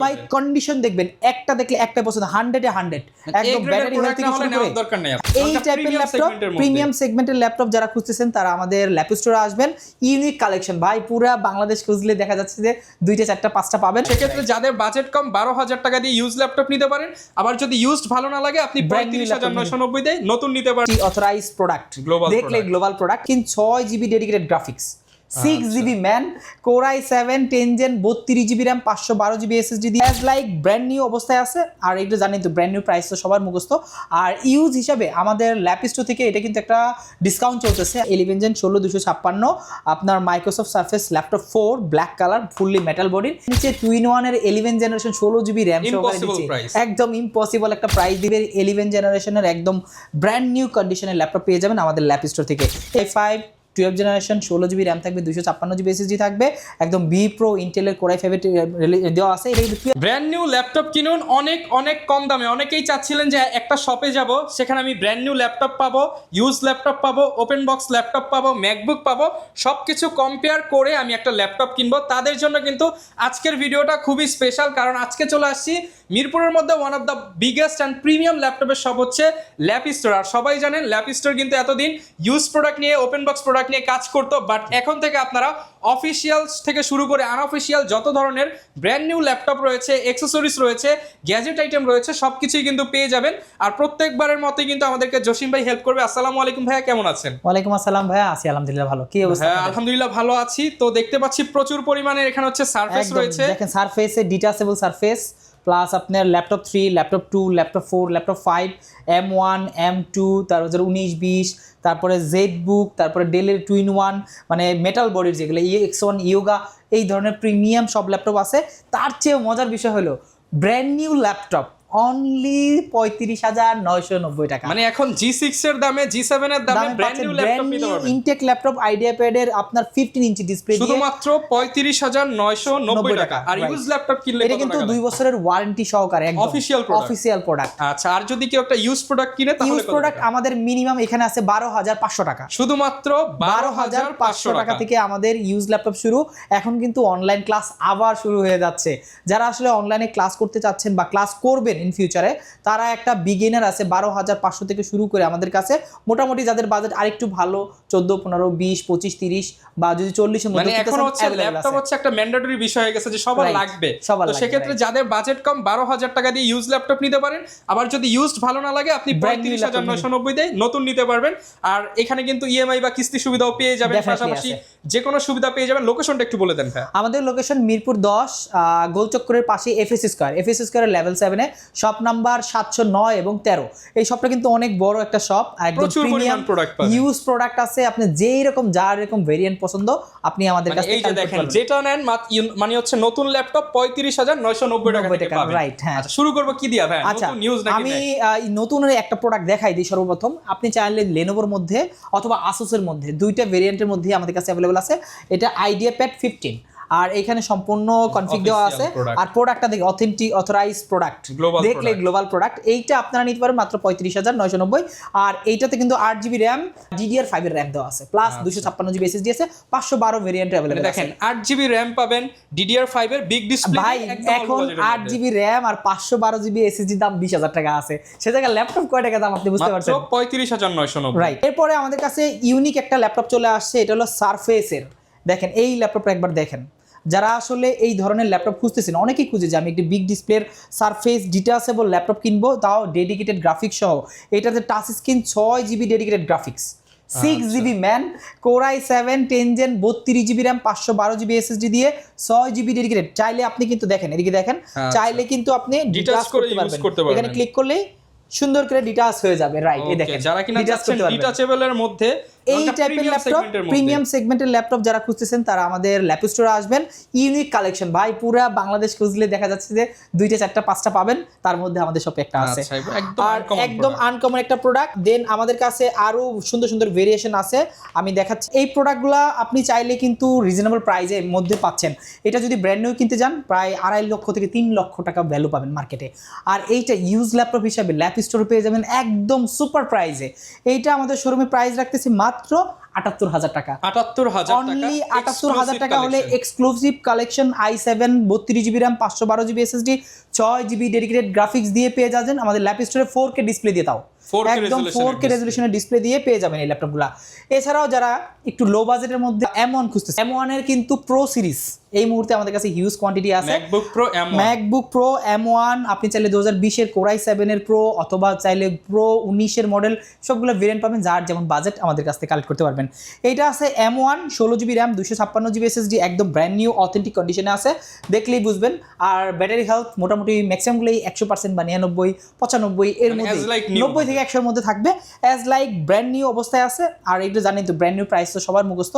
ভাই কন্ডিশন দেখবেন, একটা দেখলে একটা পছন্দ, 100-এ 100 একদম ব্যাটারি হেলথ থেকে শুরু করে দরকার নেই। এই টাইপের ল্যাপটপ, প্রিমিয়াম সেগমেন্টের ল্যাপটপ যারা খুঁজতেছেন তারা আমাদের ল্যাপ স্টোরে আসবেন। ইউনিক কালেকশন ভাই, পুরা বাংলাদেশ খুঁজলে দেখা যাচ্ছে যে 2টা 4টা 5টা পাবেন। সেক্ষেত্রে যাদের বাজেট কম 12,000 টাকা দিয়ে ইউজ ল্যাপটপ নিতে পারেন। আবার যদি ইউজড ভালো না লাগে আপনি 35,990 দিয়ে নতুন নিতে পারেন। অথরাইজ প্রোডাক্ট দেখলে গ্লোবাল প্রোডাক্ট, কিন্তু 6 GB dedicated graphics, 6 GB man, Core i7 10 Gen 32 GB RAM 512 GB SSD দিয়ে অ্যাজ লাইক ব্র্যান্ড নিউ অবস্থায় আছে। আর এটা জানেন তো ব্র্যান্ড নিউ প্রাইস তো সবার মুখস্থ। আর ইউজ হিসাবে আমাদের ল্যাপ স্টোর থেকে এটা কিন্তু একটা ডিসকাউন্ট চলতেছে। 11 Gen 16256 আপনার Microsoft surface laptop 4 black colour fully metal বডির নিচে 2-in-1 এর 11 জেনারেশন 16 GB RAM সহকারে দিচ্ছে। একদম ইম্পসিবল একটা প্রাইস দিবে। 11 জেনারেশনের একদম ব্র্যান্ড নিউ কন্ডিশনের ল্যাপটপ পেয়ে যাবেন আমাদের ল্যাপ স্টোর থেকে। A5 12 জেনারেশন 16 GB RAM থাকবে, 256 GB SSD থাকবে, একদম বি প্রো ইন্টেলের Core i5 দেওয়া আছে। এটা ব্র্যান্ড নিউ ল্যাপটপ কিনুন অনেক অনেক কম দামে। অনেকেই চাচ্ছিলেন যে একটা শপে যাব, সেখানে আমি ব্র্যান্ড নিউ ল্যাপটপ পাবো, ইউজ ল্যাপটপ পাবো, ওপেন বক্স ল্যাপটপ পাবো, ম্যাকবুক পাবো, সবকিছু কম্পেয়ার করে আমি একটা ল্যাপটপ কিনবো। তাদের জন্য কিন্তু আজকের ভিডিওটা খুবই স্পেশাল, কারণ আজকে চলে আসছি মিরপুরের মধ্যে one of the biggest and premium ল্যাপটপের শপ হচ্ছে ল্যাপ স্টোর। আর সবাই জানেন ল্যাপ স্টোর কিন্তু এতদিন ইউজ প্রোডাক্ট নিয়ে, ওপেন বক্স প্রোডাক্ট নিয়ে কাজ করতো, বাট এখন থেকে আপনারা অফিসিয়াল থেকে শুরু করে আনঅফিসিয়াল যত ধরনের ব্র্যান্ড নিউ ল্যাপটপ রয়েছে, অ্যাক্সেসরিজ রয়েছে, গ্যাজেট আইটেম রয়েছে, সবকিছুই কিন্তু পেয়ে যাবেন। আর প্রত্যেকবারের মতোই কিন্তু আমাদেরকে জসিম ভাই হেল্প করবে। আসসালামু আলাইকুম ভাইয়া, কেমন আছেন? ওয়ালাইকুম আসসালাম ভাইয়া, আছি আলহামদুলিল্লাহ ভালো। কি অবস্থা? আলহামদুলিল্লাহ ভালো আছি। তো দেখতে পাচ্ছি প্রচুর পরিমাণে এখানে হচ্ছে সারফেস রয়েছে। দেখেন সারফেসে ডিটাচেবল সারফেস প্লাস আপনার laptop 3, laptop 2, laptop 4, laptop 5, M1, M2, তারপর 19-20, তারপরে জেড বুক, তারপরে ডেলের 2-in-1 মানে মেটাল বডির যেগুলো EX1 ইয়োগা, এই ধরনের প্রিমিয়াম সব ল্যাপটপ আছে। তার চেয়ে মজার বিষয় হলো ব্র্যান্ড নিউ ল্যাপটপ অনলি 35,990 টাকা। মানে এখন G6 এর দামে, G7 এর দামে ব্র্যান্ড নিউ ল্যাপটপ নিতে পারবেন। ইনটেক ল্যাপটপ আইডিয়া প্যাডের আপনার 15 ইঞ্চি ডিসপ্লে দিয়ে শুধুমাত্র 35,990 টাকা। আর ইউজ ল্যাপটপ কিনলে এটা কিন্তু 2 বছরের ওয়ারেন্টি সহকারে একদম অফিশিয়াল প্রোডাক্ট। আচ্ছা, আর যদি কেউ একটা ইউজ প্রোডাক্ট কিনে তাহলে ইউজ প্রোডাক্ট আমাদের মিনিমাম এখানে আছে 12,500 টাকা, শুধুমাত্র 12,500 টাকা থেকে আমাদের ইউজ ল্যাপটপ শুরু। এখন কিন্তু অনলাইন ক্লাস আবার শুরু হয়ে যাচ্ছে। যারা আসলে অনলাইনে ক্লাস করতে চাচ্ছেন বা ক্লাস করবেন ইন ফিউচারে, তারা একটা বিগিনার আছে 12,500 থেকে শুরু করে আমাদের কাছে। মোটামুটি যাদের বাজেট আরেকটু ভালো 14, 15, 20, 25, 30 বা যদি 40 এর মধ্যে, মানে এখন হচ্ছে ল্যাপটপ হচ্ছে একটা ম্যান্ডেটরি বিষয় হয়ে গেছে যে সবার লাগবে। তো সেক্ষেত্রে যাদের বাজেট কম 12,000 টাকা দিয়ে ইউজ ল্যাপটপ নিতে পারেন। আবার যদি ইউজড ভালো না লাগে আপনি 35,990 দিয়ে নতুন নিতে পারবেন। আর এখানে কিন্তু ইএমআই বা কিস্তি সুবিধাও পেয়ে যাবেন, পাশাপাশি যে কোনো সুবিধা পেয়ে যাবেন। লোকেশনটা একটু বলে দেন ভাই। আমাদের লোকেশন মিরপুর 10 গোলচক্করের পাশে এফএস স্কয়ারের লেভেল 7 এ শপ নাম্বার 709 এবং 13। এই শপটা কিন্তু অনেক বড় একটা শপ, একদম প্রিমিয়াম ইউজ প্রোডাক্ট আছে। আপনি যেই রকম যার এরকম ভেরিয়েন্ট পছন্দ আপনি আমাদের কাছে এই যে দেখেন, যেটা নেন মানে হচ্ছে নতুন ল্যাপটপ 35,990 টাকা থেকে পাবেন। রাইট, হ্যাঁ। আচ্ছা, শুরু করব কি দিয়া ভাই? নতুন নিউজ নাকি? আমি নতুন একটা প্রোডাক্ট দেখাই দিই সর্বপ্রথম। আপনি চাইলে লেনোভোর মধ্যে অথবা আসুসের মধ্যে, দুইটা ভেরিয়েন্টের মধ্যে আমাদের কাছে अवेलेबल আছে। এটা আইডিয়া প্যাড 15, আর এখানে সম্পূর্ণ কনফিগ দেওয়া আছে। আর প্রোডাক্টটা দেখে অথেন্টিক অথরাইজ প্রোডাক্ট, দেখলে গ্লোবাল প্রোডাক্ট। এইটা আপনারা নিতে পারেন মাত্র 35,990। আর এইটাতে কিন্তু 8GB RAM DDR5 এর RAM দেওয়া আছে, প্লাস 256GB SSD আছে, 512 ভেরিয়েন্ট अवेलेबल আছে। দেখেন 8GB RAM পাবেন, DDR5 এর বিগ ডিসপ্লে। ভাই এখন 8GB RAM আর 512GB SSD দাম 20,000 টাকা আছে, সে জায়গায় ল্যাপটপ কয় টাকা দাম আপনি বুঝতে পারছেন? 35,990। রাইট। এরপরে আমাদের কাছে ইউনিক একটা ল্যাপটপ চলে আসছে, এটা হলো সারফেসের। দেখেন এই ল্যাপটপটা একবার দেখেন। যারা আসলে এই ধরনের ল্যাপটপ খুঁজতেছেন, অনেকেই খুঁজে যে আমি একটি বিগ ডিসপ্লের সারফেস ডিটাচেবল ল্যাপটপ কিনবো, তাও ডেডিকেটেড গ্রাফিক্স সহ। এটাতে touch screen, 6GB dedicated graphics, 6GB man, Core i7 10 Gen 32GB RAM 512GB SSD দিয়ে 6GB ডেডিকেটেড। চাইলে আপনি কিন্তু দেখেন, এদিকে দেখেন, চাইলে কিন্তু আপনি ডিটাচ করতে পারবেন। এখানে ক্লিক করলেই সুন্দর করে ডিটাচ হয়ে যাবে। রাইট, এই দেখেন যারা কিনা ডিটাচেবলের মধ্যে এই টাইপের ল্যাপটপ, প্রিমিয়াম সেগমেন্টের ল্যাপটপ যারা খুঁজতেছেন তারা আমাদের ল্যাপ স্টোরে আসবেন। ইউনিক কালেকশন ভাই, পুরা বাংলাদেশ খুঁজলে দেখা যাচ্ছে যে 2টা 4টা 5টা পাবেন, তার মধ্যে আমাদের শপে একটা আছে। আর একদম আনকমন একটা প্রোডাক্ট। দেন আমাদের কাছে আরো সুন্দর সুন্দর ভেরিয়েশন আছে, আমি দেখাচ্ছি। এই প্রোডাক্টগুলো আপনি চাইলে কিন্তু রিজনেবল প্রাইসের মধ্যে পাচ্ছেন। এটা যদি ব্র্যান্ড নিউ কিনতে যান প্রায় 2.5 লক্ষ থেকে 3 লক্ষ টাকা ভ্যালু পাবেন মার্কেটে। আর এইটা ইউজ ল্যাপটপ হিসাবে ল্যাপ স্টোরে পেয়ে যাবেন একদম সুপার প্রাইসে। এইটা আমাদের শোরুমে প্রাইস রাখতেছি মাত্র মাত্র 78,000 টাকা। 78,000 টাকা, অনলি 78,000 টাকা হলে exclusive collection i7 32GB RAM 512GB SSD 6GB dedicated graphics দিয়ে পেয়ে যাবেন আমাদের ল্যাপ স্টোরে 4K ডিসপ্লে দিয়ে দাও, 4K একদম 4K রেজোলিউশনের ডিসপ্লে দিয়ে পেয়ে যাবেন এই ল্যাপটপগুলো। এছাড়াও যারা একটু লো বাজেটের মধ্যে M1 খুঁজতেছে, M1 এর কিন্তু প্রো সিরিজ এই মুহূর্তে আমাদের কাছে হিউজ কোয়ান্টিটি আছে। ম্যাকবুক প্রো M1 আপনি চাইলে 2020 এর Core i7 এর প্রো অথবা চাইলে প্রো 19 এর মডেল সবগুলো ভেরিয়েন্ট পাবেন, যার যেমন বাজেট আমাদের কাছ থেকে কালেক্ট করতে পারবেন। এইটা আছে M1 16GB RAM 256GB SSD, একদম ব্র্যান্ড নিউ অথেন্টিক কন্ডিশনে আছে, দেখলেই বুঝবেন। আর ব্যাটারি হেলথ মোটামুটি ম্যাক্সিমামগুলোই 100% বা 99 95 এর মধ্যে 90 থেকে 100 এর মধ্যে থাকবে, অ্যাজ লাইক ব্র্যান্ড নিউ অবস্থায় আছে। আর এটা জানেন তো ব্র্যান্ড নিউ প্রাইস তো সবার মুখস্থ।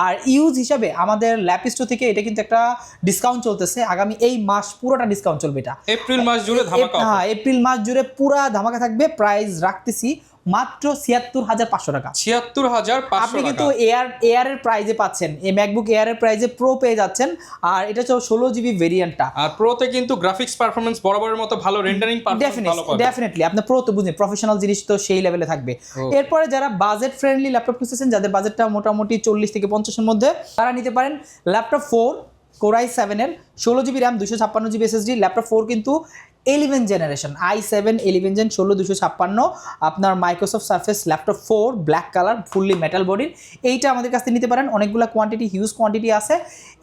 আর ইউজ হিসাবে আমাদের ল্যাপ স্টোর থেকে এটা কিন্তু একটা ডিসকাউন্ট চলতেছে, আগামী এই মাস পুরোটা ডিসকাউন্ট চলবে, এটা এপ্রিল মাস জুড়ে ধামাকা। হ্যাঁ, এপ্রিল মাস জুড়ে পুরা ধামাকা থাকবে। প্রাইস রাখতেছি মাত্র 76,500 টাকা। 76,500 আপনি কিন্তু এয়ার এর প্রাইজে পাচ্ছেন, এই ম্যাকবুক এয়ার এর প্রাইজে প্রো পেয়ে যাচ্ছেন। আর এটা হচ্ছে 16GB ভেরিয়েন্টটা। আর প্রোতে কিন্তু গ্রাফিক্স পারফরম্যান্স বরাবরের মতো ভালো, রেন্ডারিং পারফরম্যান্স ভালো পাবেন ডেফিনেটলি। আপনি প্রো তো বুঝেন, প্রফেশনাল জিনিস তো সেই লেভেলে থাকবে। এরপরে যারা বাজেট ফ্রেন্ডলি ল্যাপটপ খুঁজতেছেন, যাদের বাজেটটা মোটামুটি 40 থেকে 50 এর মধ্যে, তারা নিতে পারেন ল্যাপটপ 4 Core i7 এর 16GB RAM 256GB SSD। Laptop 4 কিন্তু 11 জেনারেশন i7 11 জেন 16256 আপনার Microsoft surface laptop 4 black colour fully metal বডির। এইটা আমাদের কাছ থেকে নিতে পারেন, অনেকগুলো কোয়ান্টিটি হিউজ কোয়ান্টিটি আছে।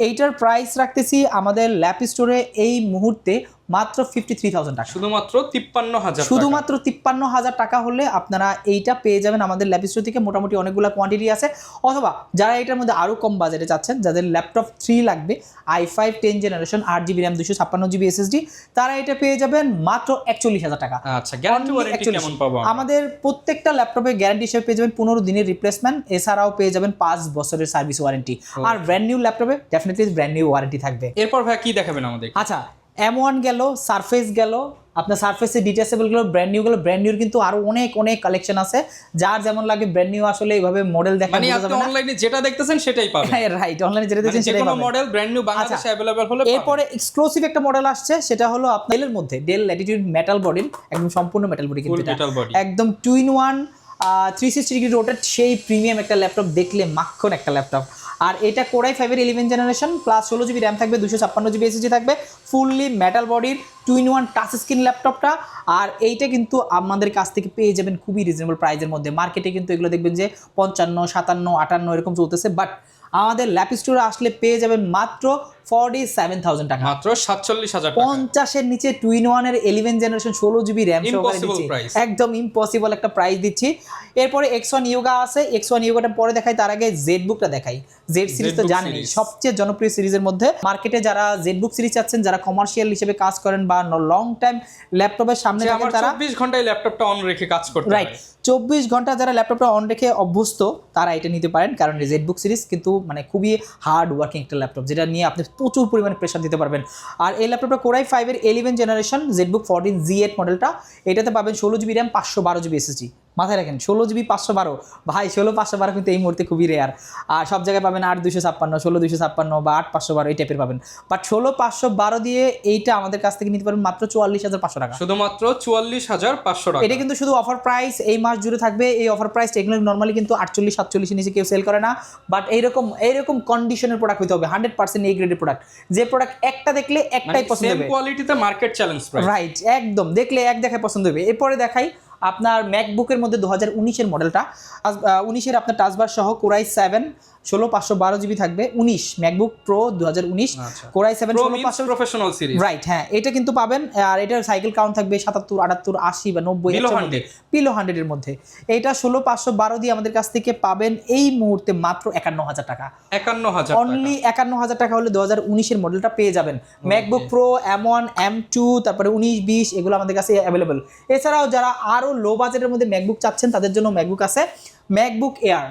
এইটার প্রাইস রাখতেছি আমাদের ল্যাপ স্টোরে এই মুহূর্তে মাত্র 53,000 টাকা, শুধুমাত্র 53,000, শুধুমাত্র 53,000 টাকা হলে আপনারা এইটা পেয়ে যাবেন আমাদের ল্যাপ স্টোর থেকে। মোটামুটি অনেকগুলো কোয়ান্টিটি আছে। অথবা যারা এটার মধ্যে আরও কম বাজেটে চাচ্ছেন, যাদের ল্যাপটপ 3 লাগবে i5 10 generation 8GB RAM 256GB SSD, তারা এটা পেয়ে যাবেন মাত্র 41,000 টাকা। আচ্ছা, গ্যারান্টি ওয়ারেন্টি কেমন পাবো? আমাদের প্রত্যেকটা ল্যাপটপে গ্যারান্টি হিসেবে পেয়ে যাবেন 15 দিনের রিপ্লেসমেন্ট, এছাড়াও পেয়ে যাবেন 5 বছরের সার্ভিস ওয়ারেন্টি। আর ব্র্যান্ড নিউ ল্যাপটপে ডেফিনেটলি ব্র্যান্ড নিউ ওয়ারেন্টি থাকবে। এরপর ভাই কি দেখাবেন আমাদের? আচ্ছা, M1 গেল, সারফেস গেল, আপনার সারফেসের ডিটেচেবল গেল, ব্র্যান্ড নিউ গেল। ব্র্যান্ড নিউর কিন্তু আরো অনেক কালেকশন আছে, যার যেমন লাগে। ব্র্যান্ড নিউ আসলে এইভাবে মডেল দেখা মানে আপনি অনলাইনে যেটা দেখতেছেন সেটাই পাবেন। হ্যাঁ রাইট, অনলাইনে যেটা দেখছেন সেটাই পাবেন। মডেল ব্র্যান্ড নিউ বাংলাদেশে अवेलेबल হলে পাবেন। এরপরে এক্সক্লুসিভ একটা মডেল আসছে, সেটা হলো আপনার ডেলের মধ্যে ডেল ল্যাটিটিউড মেটাল বডির, একদম সম্পূর্ণ মেটাল বডি, কিন্তু এটা একদম 2-in-1 360 ডিগ্রি রোটেট, সেই প্রিমিয়াম একটা ল্যাপটপ, দেখলে মাখন একটা ল্যাপটপ। আর এটা Core i5 এর 11 জেনারেশন প্লাস 16GB RAM থাকবে, 256GB SSD থাকবে, ফুললি মেটাল বডির 2-in-1 টাচ স্ক্রিন ল্যাপটপটা। আর এইটা কিন্তু আমাদের কাছ থেকে পেয়ে যাবেন খুবই রিজনেবল প্রাইসের মধ্যে। মার্কেটে কিন্তু এগুলো দেখবেন যে 55, 57, 58 এরকম চলতেছে, বাট আমাদের ল্যাপ স্টোরে আসলে পেয়ে যাবেন মাত্র 47,000 টাকা, মাত্র 47,000 টাকা। 50 এর নিচে 2-in-1 এর 11 জেনারেশন 16GB RAM সহকারে দিচ্ছি, একদম ইম্পসিবল একটা প্রাইস দিচ্ছি। এরপরে X1 Yoga আছে, X1 Yogaটা পরে দেখাই, তার আগে জেডবুকটা দেখাই। জেড সিরিজ তো জানেন সবচেয়ে জনপ্রিয় সিরিজের মধ্যে। মার্কেটে যারা জেডবুক সিরিজ চাচ্ছেন, যারা কমার্শিয়াল হিসেবে কাজ করেন বা লং টাইম ল্যাপটপের সামনে থাকেন, তারা 24 ঘন্টায় ল্যাপটপটা অন রেখে কাজ করতে রাইট 24 ঘন্টা যারা ল্যাপটপটা অন রেখে অভ্যস্ত, তারা এটা নিতে পারেন। কারণ জেডবুক সিরিজ কিন্তু মানে খুবই হার্ড ওয়ার্কিং একটা ল্যাপটপ, যেটা নিয়ে আপনি প্রচুর পরিমাণে প্রেশার দিতে পারবেন। আর এই ল্যাপটপটা Core i5 এর 11 জেনারেশন জেডবুক 14Z8 মডেলটা, এটাতে পাবেন 16GB RAM 512GB SSD। মাথায় রাখেন 16GB 512, ভাই 16/512 কিন্তু এই মুহূর্তে খুবই রেয়ার। আর সব জায়গায় পাবেন 8/256, 16/256 বা 8/512 এই টাইপের পাবেন। বাট 16/512 দিয়ে এইটা আমাদের কাছ থেকে নিতে পারবেন মাত্র 44,500 টাকা, শুধুমাত্র 44,500 টাকা। এটা কিন্তু শুধু অফার প্রাইস, এই মাস জুড়ে থাকবে এই অফার প্রাইস। এগুলো নর্মালি কিন্তু 48-47 এর নিচে কেউ সেল করে না, বাট এইরকম কন্ডিশনের প্রোডাক্ট হতে হবে, 100% এই গ্রেডের প্রোডাক্ট। যে প্রোডাক্ট একটা দেখলে একটাই পছন্দ হবে, সেম কোয়ালিটিতে মার্কেট চ্যালেঞ্জ প্রাইস, রাইট, একদম দেখলে এক দেখায় পছন্দ হবে। এরপরে দেখাই আপনার ম্যাকবুকের মধ্যে 2019 এর মডেলটা, 19 এর আপনার টাচবার সহ Core i7 16/512GB থাকবে, 19 MacBook pro 2019 Core i7 16/512 professional series, right. হ্যাঁ, এটা কিন্তু পাবেন। আর এটার সাইকেল কাউন্ট থাকবে 77, 78, 80 বা 90 বিলো 100 এর মধ্যে। এটা 16/512 দিয়ে আমাদের কাছ থেকে পাবেন এই মুহূর্তে মাত্র 51,000 টাকা, 51,000 অনলি 51,000 টাকা হলে 2019 এর মডেলটা পেয়ে যাবেন। ম্যাকবুক প্রো M1 M2 তারপরে 19, 20 এগুলো আমাদের কাছে অ্যাভেলেবল। এছাড়াও যারা আরো লো বাজেটের মধ্যে ম্যাকবুক চাচ্ছেন, তাদের জন্য ম্যাকবুক আছে ম্যাকবুক এয়ার।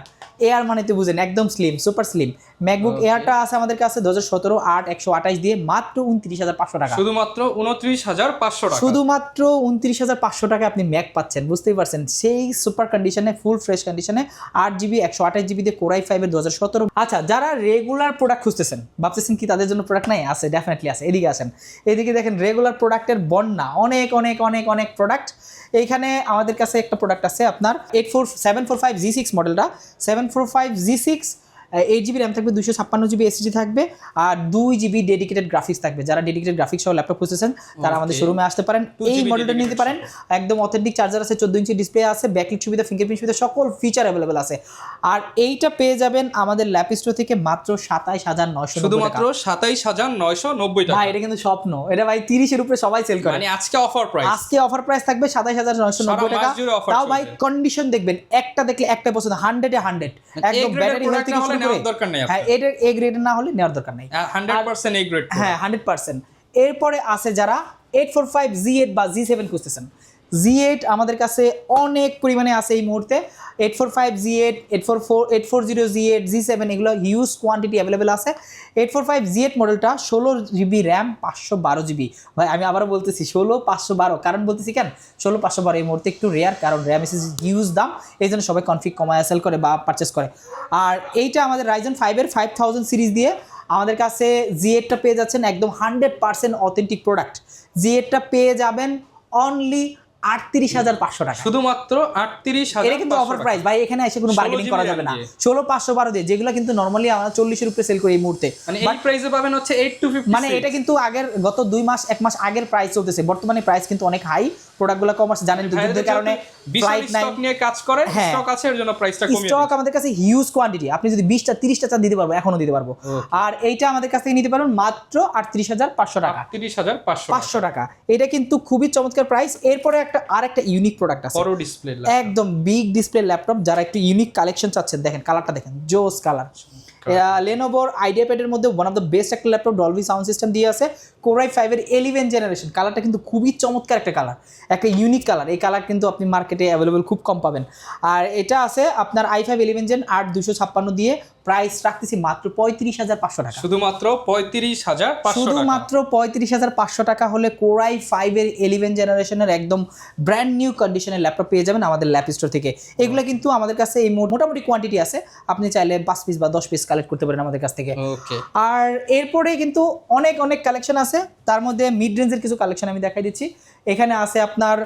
এয়ার মানে তো বুঝেন একদম স্লিম, সুপার স্লিম। ম্যাকবুক এয়ারটা আছে আমাদের কাছে 2017 128 দিয়ে মাত্র 29,500 টাকা, শুধুমাত্র 29,500 টাকা, শুধুমাত্র 29,500 টাকা আপনি ম্যাক পাচ্ছেন, বুঝতেই পারছেন সেই সুপার কন্ডিশনে, ফুল ফ্রেশ কন্ডিশনে 8GB 128GB দিয়ে কোরাই 5 এর 2017। আচ্ছা, যারা রেগুলার প্রোডাক্ট খুঁজতেছেন, ভাবতেছেন কি তাদের জন্য প্রোডাক্ট নাই? আছে, ডেফিনেটলি আছে। এদিকে আসেন, এদিকে দেখেন রেগুলার প্রোডাক্টের বন্যা, অনেক অনেক অনেক অনেক প্রোডাক্ট। এইখানে আমাদের কাছে একটা প্রোডাক্ট আছে আপনার 745G6 মডেলটা, 745G6, 8GB র্যাম থাকবে, 256GB SSD থাকবে, আর 2GB ডেডিকেটেড গ্রাফিক্স থাকবে। যারা ডেডিকেটেড গ্রাফিক্স সহ ল্যাপটপ খুঁজতেছেন তারা আমাদের শোরুমে আসতে পারেন, এই মডেলটা নিতে পারেন। একদম অথেন্টিক চার্জার আছে, 14 ইঞ্চি ডিসপ্লে আছে, ব্যাকলিট সুবিধা, ফিঙ্গারপ্রিন্ট সুবিধা, সকল ফিচার অ্যাভেলেবেল আছে। আর এইটা পেয়ে যাবেন আমাদের ল্যাপ স্টোর থেকে মাত্র 27,990 টাকা, শুধুমাত্র 27,990 টাকা। ভাই এটা কিন্তু স্বপ্ন, এটা ভাই 30-এর উপরে সবাই সেল করে। মানে আজকে অফার প্রাইস, আজকে অফার প্রাইস থাকবে 27,990 টাকা। তাও ভাই কন্ডিশন দেখবেন, একটা দেখলে একটা পছন্দ, 100-এ 100, একদম ব্যাটারি হেলথ থেকে শুরু করে। দরকার নেই, হ্যাঁ, এর এ গ্রেড না হলে নেওয়ার দরকার নাই, 100% এ গ্রেড। হ্যাঁ 100%। এরপরে আছে যারা 845Z8 বা G7 খুঁজতেছেন, Z8 আমাদের কাছে অনেক পরিমাণে আছে এই মুহূর্তে। 845Z8, 840Z8, G7 এগুলো হিউজ কোয়ান্টিটি অ্যাভেলেবেল আছে। 845Z8 মডেলটা 16GB র্যাম, 512GB। ভাই আমি আবারও বলতেছি 16,512, কারণ বলতেছি কেন 16,512 এই মুহূর্তে একটু রেয়ার, কারণ র্যাম এসএসডি হিউজ দাম, এই জন্য সবাই কনফিগ কমায় সেল করে বা পারচেস করে। আর এইটা আমাদের Ryzen 5 এর 5000 সিরিজ দিয়ে আমাদের কাছে Z8টা পেয়ে যাচ্ছেন একদম 100% অথেন্টিক প্রোডাক্ট। Z8টা পেয়ে যাবেন অনলি 38,500 টাকা, শুধুমাত্র 38,500। এটা কিন্তু অফার প্রাইস ভাই, এখানে এসে কোনো বার্গেনিং করা যাবে না। 16,512 দিয়ে, যেগুলো কিন্তু নরমালি আমরা 40-এর উপরে সেল করি এই মুহূর্তে, মানে এই প্রাইসে পাবেন হচ্ছে 8256। মানে এটা কিন্তু আগের গত 2 মাস 1 মাস আগের প্রাইস চলতেছে, বর্তমানে প্রাইস কিন্তু অনেক হাই। প্রোডাক্টগুলো কমার্স জানেন তো, যুদ্ধের কারণে ফ্লাইট নাই, স্টক নিয়ে কাজ করে, স্টক আছে, এর জন্য প্রাইসটা কমিয়ে স্টক আমাদের কাছে হিউজ কোয়ান্টিটি, আপনি যদি 20টা 30টা চান দিতে পারবো, এখনো দিতে পারবো। আর এইটা আমাদের কাছ থেকে নিতে পারবেন মাত্র 38,500 টাকা, 38,500 টাকা। এটা কিন্তু খুবই চমৎকার প্রাইস। এরপরে আরেকটা ইউনিক প্রোডাক্ট আছে, বড় ডিসপ্লে, একদম বিগ ডিসপ্লে ল্যাপটপ। যারা একটু ইউনিক কালেকশন চাচ্ছেন, দেখেন কালারটা দেখেন, জোস কালার। লেনোভোর আইডিয়াপ্যাডের মধ্যে ওয়ান অফ দ্য বেস্ট একটা ল্যাপটপ, ডলবি সাউন্ড সিস্টেম দিয়ে আছে, কোরাই 5 এর 11 জেনারেশন। কালারটা কিন্তু খুবই চমৎকার একটা কালার, একটা ইউনিক কালার। এই কালার কিন্তু আপনি মার্কেটে অ্যাভেলেবল খুব কম পাবেন। আর এটা আছে আপনার i5 11 জেন 8 256 দিয়ে, প্রাইস রাখতেছি মাত্র 35,500 টাকা, শুধুমাত্র 35,500, শুধুমাত্র 35,500 টাকা হলে কোরাই 5 এর 11 জেনারেশনের একদম ব্র্যান্ড নিউ কন্ডিশনের ল্যাপটপ পেয়ে যাবেন আমাদের ল্যাপ স্টোর থেকে। এগুলো কিন্তু আমাদের কাছে এই মোটামুটি কোয়ান্টিটি আছে, আপনি চাইলে 5 পিস বা 10 পিস কালেক্ট করতে পারেন আমাদের কাছ থেকে। ওকে। আর এরপরে কিন্তু অনেক অনেক কালেকশন আছে, তার মধ্যে মিড রেঞ্জের কিছু কালেকশন আমি দেখাই দিচ্ছি। এখানে আছে আপনার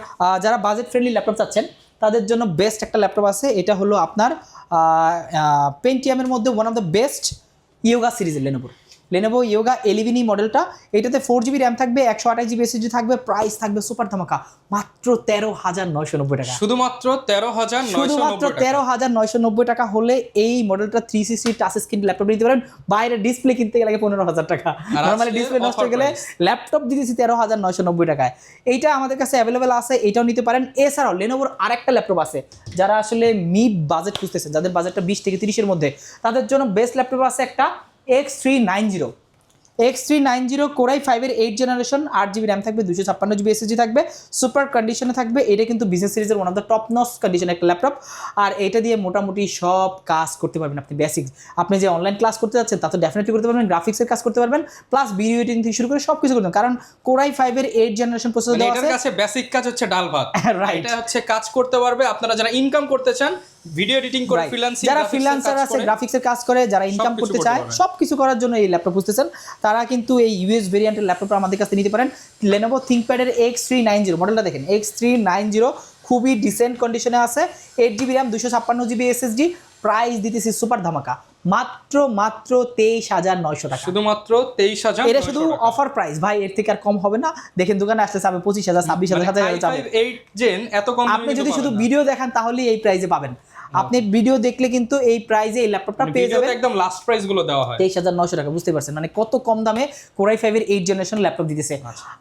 যারা বাজেট ফ্রেন্ডলি ল্যাপটপ চাচ্ছেন তাদের জন্য বেস্ট একটা ল্যাপটপ আছে। এটা হলো আপনার পেন্টিয়ামের মধ্যে one of the best yoga সিরিজের লেনোভো ইয়োগা 11E মডেলটা। এটাতে 4GB র্যাম থাকবে, 128GB SSD থাকবে, প্রাইস থাকবে সুপার ধামাকা মাত্র 13,990 টাকা, শুধুমাত্র 13,990 টাকা হলে এই মডেলটা 360 টাচ স্ক্রিন ল্যাপটপ নিতে পারেন। বাইরে ডিসপ্লে কিনতে গেলে 15,000 টাকা, নরমালি ডিসপ্লে নষ্ট হয়ে গেলে ল্যাপটপ দিতেছি 13,990 টাকায়। এইটা আমাদের কাছে অ্যাভেলেবেল আছে, এইটাও নিতে পারেন। এছাড়াও লেনোভোর আরেকটা ল্যাপটপ আছে, যারা আসলে মিড বাজেট খুঁজতেছেন, যাদের বাজেটটা 20 থেকে 30-এর মধ্যে, তাদের জন্য বেস্ট ল্যাপটপ আছে একটা X390 কোরাই 5 এর 8 জেনারেশন, 8GB র্যাম থাকবে, 256GB SSD থাকবে, সুপার কন্ডিশনে থাকবে। এটা কিন্তু বিজনেস সিরিজের one of the top notch কন্ডিশনের একটা ল্যাপটপ। আর এটা দিয়ে মোটামুটি সব কাজ করতে পারবেন আপনি। বেসিক্স আপনি যে অনলাইন ক্লাস করতে যাচ্ছেন তা তো ডেফিনেটলি করতে পারবেন, গ্রাফিক্সের কাজ করতে পারবেন, প্লাস ভিডিও এডিটিং থেকে শুরু করে সব কিছু করতে পারবেন, কারণ কোরাই 5 এর 8 জেনারেশন প্রসেসর দেওয়া আছে। এটার কাছে বেসিক কাজ হচ্ছে ডাল ভাত, রাইট, এটা হচ্ছে কাজ করতে পারবে। আপনারা যারা ইনকাম করতে চান, ভিডিও এডিটিং করে, যারা ফ্রিল্যান্সার আছে, গ্রাফিক্সের কাজ করে, যারা ইনকাম করতে চায়, সবকিছু করার জন্য এই ল্যাপটপ খুঁজতেছেন, তারা কিন্তু এই ইউএস ভেরিয়েন্টের ল্যাপটপটা আমাদের কাছে নিতে পারেন। লেনোভো থিংকপ্যাডের X390 মডেলটা দেখেন, X390 খুবই ডিসেন্ট কন্ডিশনে আছে, 8GB RAM, 256GB SSD, price দিতেছি সুপার ধামাকা মাত্র 23,900 টাকা, শুধুমাত্র 23,000। এটা শুধু অফার প্রাইস ভাই, এর থেকে আর কম হবে না। দেখেন দোকানে আসতে যাবে 25,000, 26,000 যাবে। 8 জেন এত কম আপনি যদি শুধু ভিডিও দেখেন তাহলে এই প্রাইসে পাবেন। আপনি ভিডিও দেখলে কিন্তু এই প্রাইসে এই ল্যাপটপটা পেয়ে যাবেন, একদম লাস্ট প্রাইস গুলো দেওয়া হয় 23,900 টাকা। বুঝতে পারছেন মানে কত কম দামে কোরাই 5 এর 8 জেনারেশন ল্যাপটপ দিতেছে।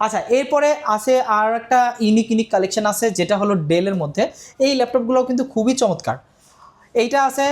আচ্ছা, এরপরে আছে আর একটা ইউনিক কালেকশন আছে, যেটা হলো ডেলের মধ্যে। এই ল্যাপটপগুলো কিন্তু খুবই চমৎকার। এইটা আছে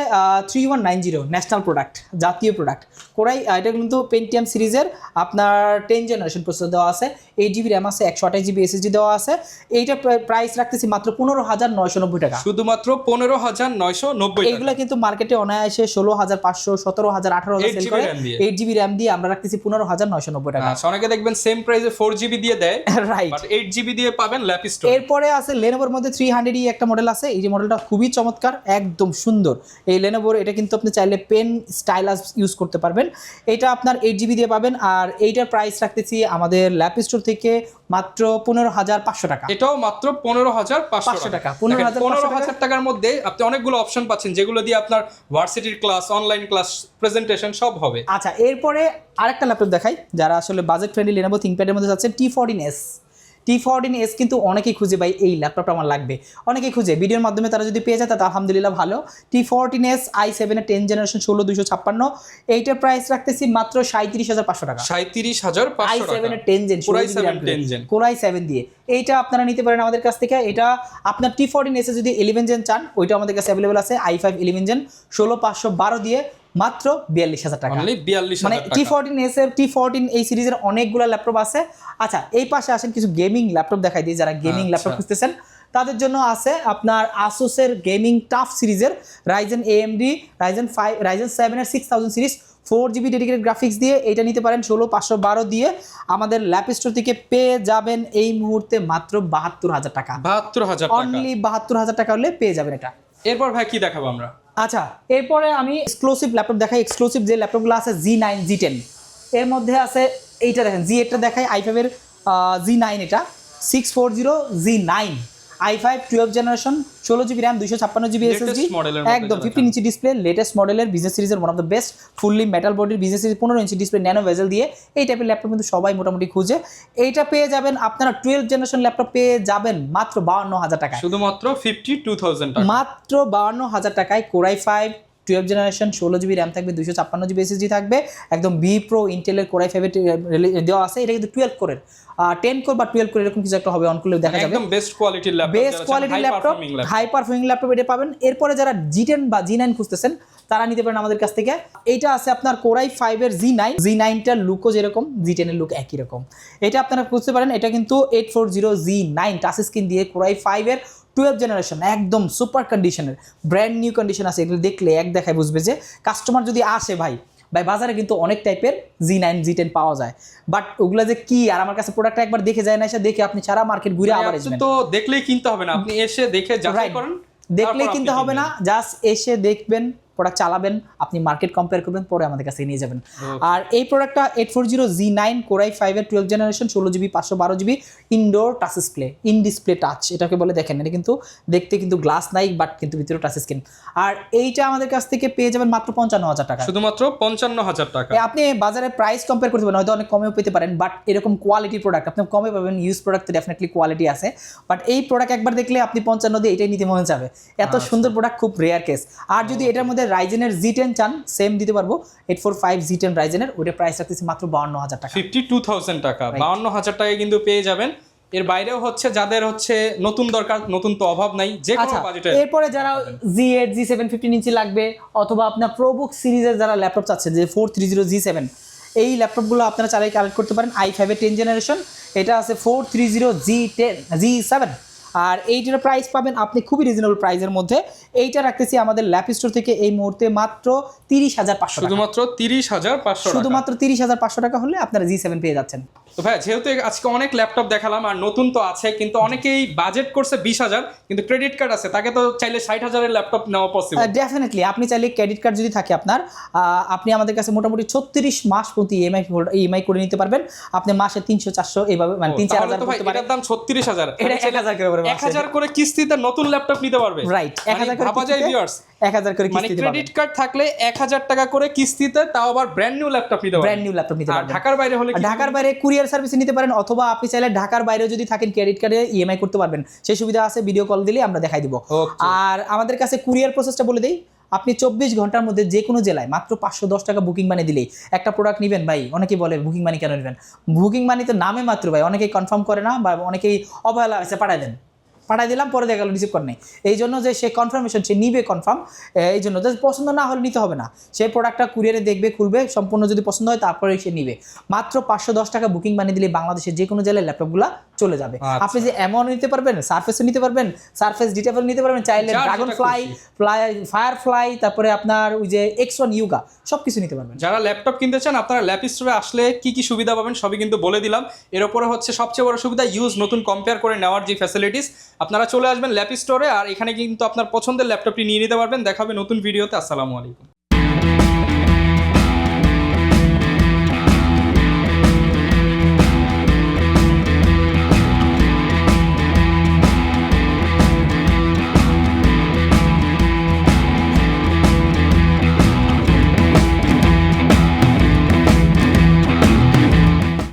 3190 ন্যাশনাল প্রোডাক্ট, জাতীয় প্রোডাক্ট। কোরাই এটা কিন্তু পেন্টিয়াম সিরিজের আপনার 10 জেনারেশন প্রসেসর দেওয়া আছে, 8 GB র্যাম আছে, 128 GB SSD দেওয়া আছে। এইটা প্রাইস রাখতেছি মাত্র 15,990 টাকা, শুধুমাত্র 15,990 টাকা। এইগুলো কিন্তু মার্কেটে অনায়াসে 16,500, 17,000, 18,000 সেল করে। 8 GB র্যাম দিয়ে আমরা রাখতেছি 15,990 টাকা। আচ্ছা, অনেকে দেখবেন সেম প্রাইসে 4 GB দিয়ে দেয়, রাইট, বাট 8 GB দিয়ে পাবেন ল্যাপিস্টোন। এরপরে আছে লেনোভোর মধ্যে 300 একটা মডেল আছে, এই যে মডেলটা খুবই চমৎকার, একদম সুন্দর। এই লেনোভোর এটা কিন্তু আপনি চাইলে পেন স্টাইলাস ইউজ করতে পারবেন। এটা আপনার 8 GB দিয়ে পাবেন, আর এইটার প্রাইস রাখতেছি আমাদের ল্যাপ স্টোর থেকে মাত্র 15,500 টাকা। এটাও মাত্র 15,500 টাকা। 15,000 টাকার মধ্যে আপনি অনেকগুলো অপশন পাচ্ছেন, যেগুলো দিয়ে আপনার ভার্সিটির ক্লাস, অনলাইন ক্লাস, প্রেজেন্টেশন সব হবে। আচ্ছা, এরপরে আরেকটা ল্যাপটপ দেখাই, যারা আসলে বাজেট ফ্রেন্ডলি লেনোভো থিংকপ্যাডের মধ্যে যাচ্ছে, T14S কিন্তু অনেকেই খুঁজে ভাই এই ল্যাপটপটা আমার লাগবে, অনেকেই খুঁজে, ভিডিওর মাধ্যমে তারা যদি পেয়ে যায় তাহলে আলহামদুলিল্লাহ ভালো। T14S i7 এর 10 জেনারেশন 16256, এইটার প্রাইস রাখতেছি মাত্র 37,500 টাকা। 37,500 টাকা, i7 এর 10 জেন Core i7 দিয়ে এইটা আপনারা নিতে পারেন আমাদের কাছ থেকে। এটা আপনার T14S এ যদি 11 জেন চান, ওইটা আমাদের কাছে অ্যাভেলেবল আছে, i5 11 জেন 16512 দিয়ে মাত্র 42,000 টাকা। মানে T14S এর T14 এই সিরিজের অনেকগুলো ল্যাপটপ আছে। আচ্ছা, এই পাশে আসেন কিছু গেমিং ল্যাপটপ দেখাই দিই, যারা গেমিং ল্যাপটপ খুঁজতেছেন তাদের জন্য আছে আপনার আসুসের গেমিং টাফ সিরিজের Ryzen AMD Ryzen 7 এর 6000 সিরিজ 4 GB ডেডিকেটেড গ্রাফিক্স দিয়ে এইটা নিতে পারেন 16512 দিয়ে। আমাদের ল্যাপ স্টোর থেকে পেয়ে যাবেন এই মুহূর্তে মাত্র 72,000 টাকা। 72,000 টাকা, অনলি 72,000 টাকা হলে পেয়ে যাবেন এটা। এরপর ভাই কি দেখাবো আমরা? আচ্ছা, এরপরে আমি এক্সক্লুসিভ ল্যাপটপ দেখাই। এক্সক্লুসিভ যে ল্যাপটপগুলো আছে G9 G10, এর মধ্যে আছে এইটা দেখেন, G8টা দেখাই, i5 এর G9, এটা 640 G9, i5 12 generation 16 GB RAM 256 GB SSD, একদম 15 ইঞ্চি ডিসপ্লে, লেটেস্ট মডেলের বিজনেস সিরিজের one of the best fully metal বডির business series, 15 inch display nano বেজেল দিয়ে এই টাইপের ল্যাপটপ কিন্তু সবাই মোটামুটি খুঁজে। এইটা পেয়ে যাবেন আপনারা 12 জেনারেশন ল্যাপটপ পেয়ে যাবেন মাত্র 52,000 টাকায়, শুধুমাত্র 52,000 টাকা, মাত্র 52,000 টাকায়। Core i5 12 generation 16 GB RAM থাকবে, 256 GB SSD থাকবে, একদম বি প্রো ইন্টেলের Core i5 দেওয়া আছে। এটা কিন্তু 12 কোরের, 10 কোর বা 12 কোর এরকম কিছু একটা হবে, অন করলে দেখা যাবে। একদম বেস্ট কোয়ালিটির ল্যাপটপ, বেস্ট কোয়ালিটির ল্যাপটপ, হাই পারফর্মিং ল্যাপটপ এটা পাবেন। এরপরে যারা G10 বা G9 খুঁজতেছেন তারা নিতে পারেন আমাদের কাছ থেকে। এইটা আছে আপনার Core i5 এর G9টার লুকও যেরকম, G10 এর লুক একই রকম। এটা আপনারা খুঁজতে পারেন। এটা কিন্তু 840 G9 টাচ স্ক্রিন দিয়ে Core i5 এর 12 জেনারেশন, একদম সুপার কন্ডিশনের, ব্র্যান্ড নিউ কন্ডিশন আছে। এগুলো দেখলে এক দেখায় বুঝবে যে কাস্টমার যদি আসে ভাই বাজারে কিন্তু অনেক টাইপের G9 G10 পাওয়া যায়, বাট ওগুলা যে কি, আর আমার কাছে প্রোডাক্টটা একবার দেখে যায় না, এসে দেখে আপনি সারা মার্কেট ঘুরে আবার আসবেন। তো দেখলেই কিনতে হবে না, আপনি এসে দেখে যাচাই করেন, দেখলেই কিনতে হবে না, জাস্ট এসে দেখবেন, প্রোডাক্ট চালাবেন, আপনি মার্কেট কম্পেয়ার করবেন, পরে আমাদের কাছে নিয়ে যাবেন। আর এই প্রোডাক্টটা 840 G9 Core i5 এর 12 generation 16 GB 512 GB indoor touch display, in display touch এটাকে বলে। দেখেন এটা কিন্তু দেখতে কিন্তু গ্লাস নাই, বাট কিন্তু ভিতরে টাচ স্ক্রিন। আর এইটা আমাদের কাছ থেকে পেয়ে যাবেন মাত্র 55,000 টাকা, শুধুমাত্র 55,000 টাকা। আপনি বাজারে প্রাইস কম্পেয়ার করতে পারেন, হয়তো অনেক কমেও পেতে পারেন, বাট এরকম কোয়ালিটির প্রোডাক্ট আপনি কমে পাবেন। ইউজ প্রোডাক্ট তো ডেফিনেটলি কোয়ালিটি আছে, বাট এই প্রোডাক্ট একবার দেখলে আপনি 55 দিয়ে এটাই নিতে মনে যাবে। এত সুন্দর প্রোডাক্ট, খুব রেয়ার কেস। আর যদি এটার মধ্যে রাইজেনের G10 চান, সেম দিতে পারবো, 845 G10 রাইজেনের, ওটা প্রাইস রাখতেছি মাত্র 52,000 টাকা, 52,000 টাকা। 52,000 টাকায় কিন্তু পেয়ে যাবেন। এর বাইরেও হচ্ছে যাদের হচ্ছে নতুন দরকার, নতুন তো অভাব নাই, যে কোনো বাজেটে। এরপরে যারা G8 G7 15 ইঞ্চি লাগবে, অথবা আপনার প্রোবুক সিরিজের যারা ল্যাপটপ চাচ্ছেন, যে 430 G7, এই ল্যাপটপগুলো আপনারা চাইলে কালেক্ট করতে পারেন। i5 এর 10 জেনারেশন, এটা আছে 430 G7, আর এইটার প্রাইস পাবেন আপনি খুবই রিজনেবল প্রাইসের মধ্যে। এইটা রাখতেছি আমাদের ল্যাপ স্টোর থেকে এই মুহূর্তে মাত্র 30,500 টাকা, শুধুমাত্র 30,500 টাকা, শুধুমাত্র 30,500 টাকা হলে আপনারা G7 পেয়ে যাচ্ছেন। তো ভাই, যেহেতু আজকে অনেক ল্যাপটপ দেখালাম, আর নতুন তো আছে, কিন্তু অনেকেই বাজেট করছে 20,000, কিন্তু ক্রেডিট কার্ড আছে, তাকে তো চাইলে 60,000 এর ল্যাপটপ নেওয়া পসিবল। ডেফিনেটলি আপনি চাইলে ক্রেডিট কার্ড যদি থাকে আপনার, আপনি আমাদের কাছে মোটামুটি 36 মাস প্রতি ইএমআই করে নিতে পারবেন। আপনি মাসে 300-400 এইভাবে, মানে 3-4,000 করতে পারেন। এটার দাম 36,000, এটা 1,000 করে 1,000 করে কিস্তিতে নতুন ল্যাপটপ নিতে পারবে। রাইট, 1,000 করে ভাবা যায় ভিউয়ার্স, 1,000 করে মানে কিস্তিতে ক্রেডিট কার্ড থাকলে 1,000 টাকা করে কিস্তিতে, তাও আবার ব্র্যান্ড নিউ ল্যাপটপ নিতে পারবেন। ব্র্যান্ড নিউ ল্যাপটপ নিতে পারবেন। আর ঢাকার বাইরে হলে, ঢাকার বাইরে কুরিয়ার সার্ভিসে নিতে পারেন, অথবা আপনি চাইলে ঢাকার বাইরে যদি থাকেন ক্রেডিট কার্ডে ইএমআই করতে পারবেন, সেই সুবিধা আছে। ভিডিও কল দিলে আমরা দেখাই দিব। আর আমাদের কাছে কুরিয়ার প্রসেসটা বলে দেই, আপনি 24 ঘন্টার মধ্যে যে কোনো জেলায় মাত্র 510 টাকা বুকিং মানি দিলেই একটা প্রোডাক্ট নেবেন। ভাই অনেকেই বলে বুকিং মানি কেন নেবেন, বুকিং মানি তো নামে মাত্র ভাই, অনেকেই কনফার্ম করে না, বা অনেকেই অবহেলা আছে, পাঠায় দেন। পাঠাই দিলাম, পরে দেখা গেল রিসিভ করে নেই। এই জন্য যে সে কনফার্মেশন, সে নিবে কনফার্ম, এই জন্য জাস্ট পছন্দ না হলে নিতে হবে না, সে প্রোডাক্টটা কুরিয়ারে দেখবে, খুলবে, সম্পূর্ণ যদি পছন্দ হয় তারপরে সে নিবে। মাত্র 510 টাকা বুকিং বানিয়ে দিলে বাংলাদেশের যে কোনো জেলায় ল্যাপটপগুলো চলে যাবে। আপনি যে এমন নিতে পারবেন, সারফেসও নিতে পারবেন, সারফেস ডিটেবল নিতে পারবেন, চাইলে ড্রাগন ফ্লাই, ফায়ারফ্লাই, তারপরে আপনার ওই যে X1 ইউগা সব কিছু নিতে পারবেন। যারা ল্যাপটপ কিনতে চান আপনারা ল্যাপ স্টোরে আসলে কি কি সুবিধা পাবেন সবই কিন্তু বলে দিলাম। এর উপরে হচ্ছে সবচেয়ে বড় সুবিধা ইউজ নতুন কম্পেয়ার করে নেওয়ার যে ফ্যাসিলিটিস। আপনারা চলে আসবেন ল্যাপ স্টোরে, আর এখানে কিন্তু আপনার পছন্দের ল্যাপটপটি নিয়ে নিতে পারবেন। দেখা হবে নতুন ভিডিওতে। আসসালামু আলাইকুম।